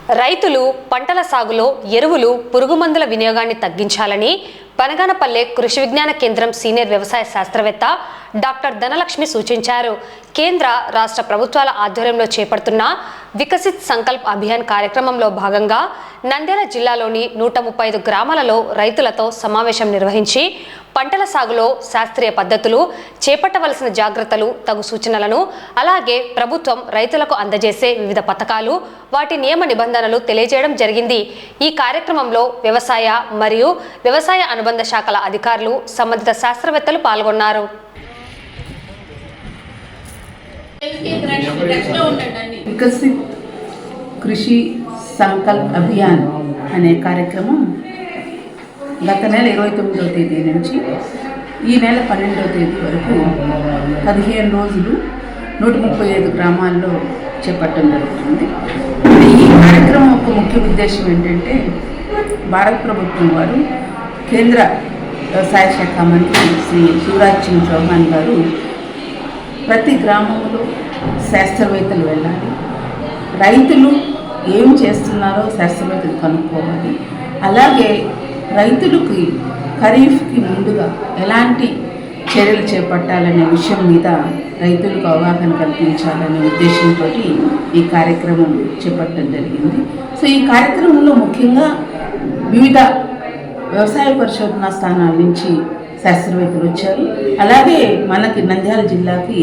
రైతులు పంటల సాగులో ఎరువులు, పురుగుమందుల వినియోగాన్ని తగ్గించాలని పనగానపల్లె కృషి విజ్ఞాన కేంద్రం సీనియర్ వ్యవసాయ శాస్త్రవేత్త డాక్టర్ ధనలక్ష్మి సూచించారు. కేంద్ర, రాష్ట్ర ప్రభుత్వాల ఆధ్వర్యంలో చేపడుతున్న వికసిత్ సంకల్ప్ అభియాన్ కార్యక్రమంలో భాగంగా నంద్యాల జిల్లాలోని 135 గ్రామాలలో రైతులతో సమావేశం నిర్వహించి పంటల సాగులో శాస్త్రీయ పద్ధతులు, చేపట్టవలసిన జాగ్రత్తలు, తగు సూచనలను, అలాగే ప్రభుత్వం రైతులకు అందజేసే వివిధ పథకాలు, వాటి నియమ నిబంధనలు తెలియజేయడం జరిగింది. ఈ కార్యక్రమంలో వ్యవసాయ మరియు వ్యవసాయ అనుబంధ శాఖల అధికారులు, సంబంధిత శాస్త్రవేత్తలు పాల్గొన్నారు. వికసిత్ కృషి సంకల్ప్ అభియాన్ అనే కార్యక్రమం గత నెల 29వ తేదీ నుంచి ఈ నెల 12వ తేదీ వరకు 15 రోజులు 135 గ్రామాల్లో చేపట్టడం జరుగుతుంది. ఈ కార్యక్రమం యొక్క ముఖ్య ఉద్దేశం ఏంటంటే, భారత ప్రభుత్వం వారు కేంద్ర వ్యవసాయ శాఖ మంత్రి శ్రీ శివరాజ్ సింగ్ చౌహాన్ గారు ప్రతి గ్రామంలో శాస్త్రవేత్తలు వెళ్ళాలి, రైతులు ఏం చేస్తున్నారో శాస్త్రవేత్తలు కనుక్కోవాలి, అలాగే రైతులకి ఖరీఫ్కి ముందుగా ఎలాంటి చర్యలు చేపట్టాలనే విషయం మీద రైతులకు అవగాహన కల్పించాలనే ఉద్దేశంతో ఈ కార్యక్రమం చేపట్టడం జరిగింది. సో ఈ కార్యక్రమంలో ముఖ్యంగా వివిధ వ్యవసాయ పరిశోధనా స్థానాల నుంచి శాస్త్రవేత్తలు వచ్చారు. అలాగే మనకి నంద్యాల జిల్లాకి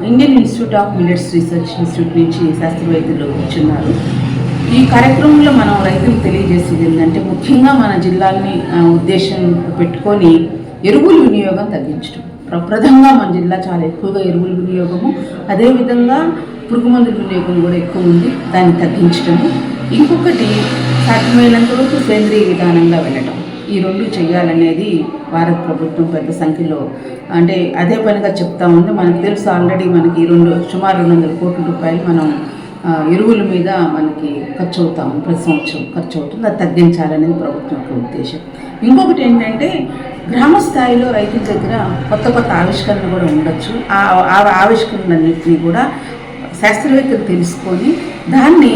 Indian institute of millets research institute నుంచి శాస్త్రవేత్తలు వచ్చున్నారు. ఈ కార్యక్రమంలో మనం రైతులకు తెలియజేసేది ఏంటంటే, ముఖ్యంగా మన జిల్లాని ఉద్దేశం పెట్టుకొని ఎరువుల వినియోగం తగ్గించడం. ప్రప్రథంగా మన జిల్లా చాలా ఎక్కువగా ఎరువుల వినియోగము, అదేవిధంగా పురుగుమందుల వినియోగం కూడా ఎక్కువ ఉంది, దాన్ని తగ్గించడము. ఇంకొకటి సాధ్యమైనంత వరకు సేంద్రీయ విధానంగా వెళ్ళటం. ఈ రెండు చేయాలనేది భారత ప్రభుత్వం పెద్ద సంఖ్యలో అంటే అదే పనిగా చెప్తా ఉంది. మనకు తెలుసు, ఆల్రెడీ మనకి సుమారు 200 కోట్ల రూపాయలు మనం ఎరువుల మీద మనకి ఖర్చు అవుతాము, ప్రతి సంవత్సరం ఖర్చు అవుతుంది. అది తగ్గించాలనేది ప్రభుత్వం యొక్క ఉద్దేశం. ఇంకొకటి ఏంటంటే, గ్రామ స్థాయిలో రైతుల దగ్గర కొత్త ఆవిష్కరణలు కూడా ఉండొచ్చు. ఆ ఆవిష్కరణలన్నింటినీ కూడా శాస్త్రవేత్తలు తెలుసుకొని దాన్ని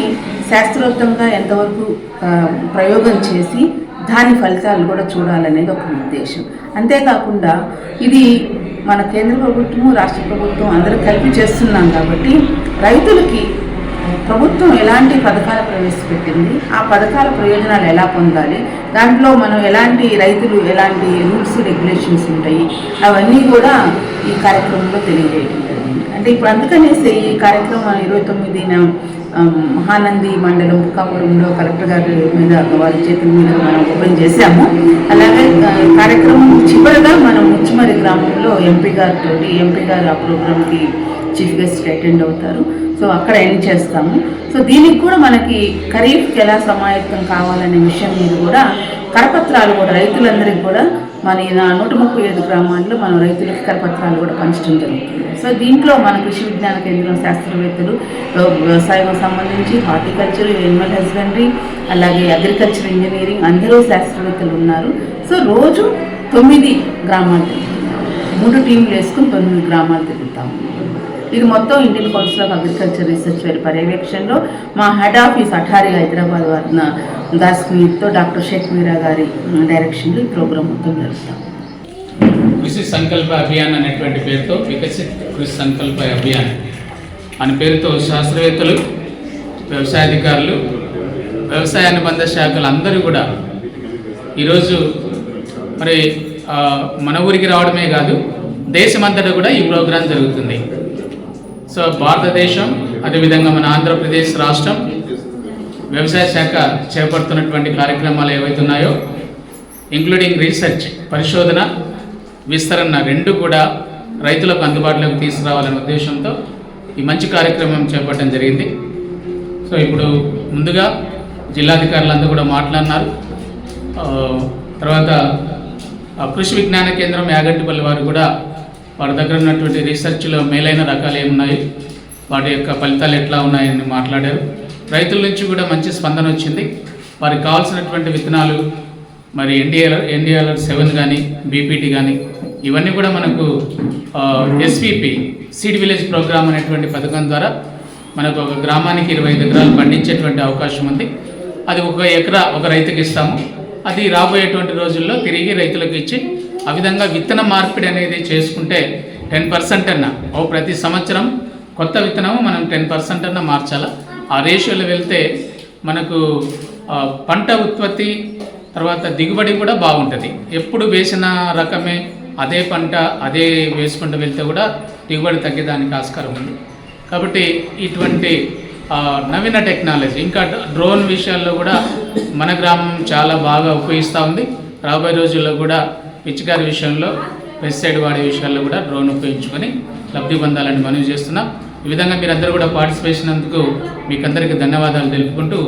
శాస్త్రోక్తంగా ఎంతవరకు ప్రయోగం చేసి దాని ఫలితాలు కూడా చూడాలనేది ఒక ఉద్దేశం. అంతేకాకుండా ఇది మన కేంద్ర ప్రభుత్వము, రాష్ట్ర ప్రభుత్వం అందరూ కలిపి చేస్తున్నాం కాబట్టి రైతులకి ప్రభుత్వం ఎలాంటి పథకాలు ప్రవేశపెట్టింది, ఆ పథకాల ప్రయోజనాలు ఎలా పొందాలి, దాంట్లో మనం రైతులు ఎలాంటి రూల్స్, రెగ్యులేషన్స్ ఉంటాయి, అవన్నీ కూడా ఈ కార్యక్రమంలో తెలియజేయడం జరిగింది. అంటే ఇప్పుడు అందుకనేసి ఈ కార్యక్రమం 29న మహానంది మండలం బుక్కాపురంలో కలెక్టర్ గారి మీద, వారి చేతుల మీద మనం ఓపెన్ చేశాము. అలాగే కార్యక్రమం చివరిగా మనం ముచ్చుమరి గ్రామంలో ఎంపీ గారు ఆ ప్రోగ్రామ్కి చీఫ్ గెస్ట్ అటెండ్ అవుతారు. సో అక్కడ ఎండ్ చేస్తాము. సో దీనికి కూడా మనకి ఖరీఫ్కి ఎలా సమాయత్తం కావాలనే విషయం మీద కూడా కరపత్రాలు కూడా రైతులందరికీ కూడా మన 135 గ్రామాల్లో మనం రైతులకి కరపత్రాలు కూడా పంచడం జరుగుతుంది. సో దీంట్లో మన కృషి విజ్ఞాన కేంద్రం శాస్త్రవేత్తలు, వ్యవసాయం సంబంధించి హార్టికల్చర్, యానిమల్ హస్బెండరీ, అలాగే అగ్రికల్చర్ ఇంజనీరింగ్ అందరూ శాస్త్రవేత్తలు ఉన్నారు. సో రోజు 9 గ్రామాలు తిరుగుతున్నాం, 3 టీంలు వేసుకుని 9 గ్రామాలు తిరుగుతాము. ఇది మొత్తం Indian council of agriculture research వారి పర్యవేక్షణలో మా హెడ్ ఆఫీస్ అఠారి హైదరాబాద్ వారిన దాస్మీర్తో డాక్టర్ షేక్ మీరా గారి డైరెక్షన్లో ఈ ప్రోగ్రాం మొత్తం జరుగుతాం. కృషి సంకల్ప అభియాన్ అనేటువంటి పేరుతో వికసిత్ కృషి సంకల్ప అభియాన్ అనే పేరుతో శాస్త్రవేత్తలు, వ్యవసాయ అధికారులు, వ్యవసాయ అనుబంధ శాఖలు అందరూ కూడా ఈరోజు మరి మన ఊరికి రావడమే కాదు, దేశమంతటా కూడా ఈ ప్రోగ్రాం జరుగుతుంది. సో భారతదేశం, అదేవిధంగా మన ఆంధ్రప్రదేశ్ రాష్ట్రం వ్యవసాయ శాఖ చేపడుతున్నటువంటి కార్యక్రమాలు ఏవైతే ఉన్నాయో, ఇంక్లూడింగ్ రీసెర్చ్, పరిశోధన, విస్తరణ రెండు కూడా రైతులకు అందుబాటులోకి తీసుకురావాలనే ఉద్దేశంతో ఈ మంచి కార్యక్రమం చేపట్టడం జరిగింది. సో ఇప్పుడు ముందుగా జిల్లాధికారులందరూ కూడా మాట్లాడినారు. తర్వాత కృషి విజ్ఞాన కేంద్రం యాగంటిపల్లి వారు కూడా వారి దగ్గర ఉన్నటువంటి రీసెర్చ్లో మేలైన రకాలు ఏమున్నాయి, వాటి యొక్క ఫలితాలు ఎట్లా ఉన్నాయని మాట్లాడారు. రైతుల నుంచి కూడా మంచి స్పందన వచ్చింది. వారికి కావాల్సినటువంటి విత్తనాలు మరి ఎన్డీఆర్ఆర్ 7 కానీ, బీపీటీ కానీ, ఇవన్నీ కూడా మనకు ఎస్విపి సీడ్ విలేజ్ ప్రోగ్రామ్ అనేటువంటి పథకం ద్వారా మనకు ఒక గ్రామానికి 25 ఎకరాలు పండించేటువంటి అవకాశం ఉంది. అది 1 ఎకరా ఒక రైతుకి ఇస్తాము. అది రాబోయేటువంటి రోజుల్లో తిరిగి రైతులకు ఇచ్చి ఆ విధంగా విత్తన మార్పిడి అనేది చేసుకుంటే 10% అన్న ప్రతి సంవత్సరం కొత్త విత్తనము మనం 10% అన్న మార్చాలి. ఆ రేషియోలో వెళ్తే మనకు పంట ఉత్పత్తి తర్వాత దిగుబడి కూడా బాగుంటుంది. ఎప్పుడు వేసిన రకమే అదే పంట అదే వేసుకుంటూ వెళ్తే కూడా దిగుబడి తగ్గేదానికి ఆస్కారం ఉంది. కాబట్టి ఇటువంటి నవీన టెక్నాలజీ ఇంకా డ్రోన్ విషయాల్లో కూడా మన గ్రామం చాలా బాగా ఉపయోగిస్తూ ఉంది. రాబోయే రోజుల్లో కూడా పిచికారి విషయంలో పెస్టిసైడ్ వాడే విషయాల్లో కూడా డ్రోన్ ఉపయోగించుకొని లబ్ధి పొందాలని మనవి చేస్తున్నాం. ఈ విధంగా మీరందరూ కూడా పార్టిసిపేషన్ అందుకు మీకందరికీ ధన్యవాదాలు తెలుపుకుంటూ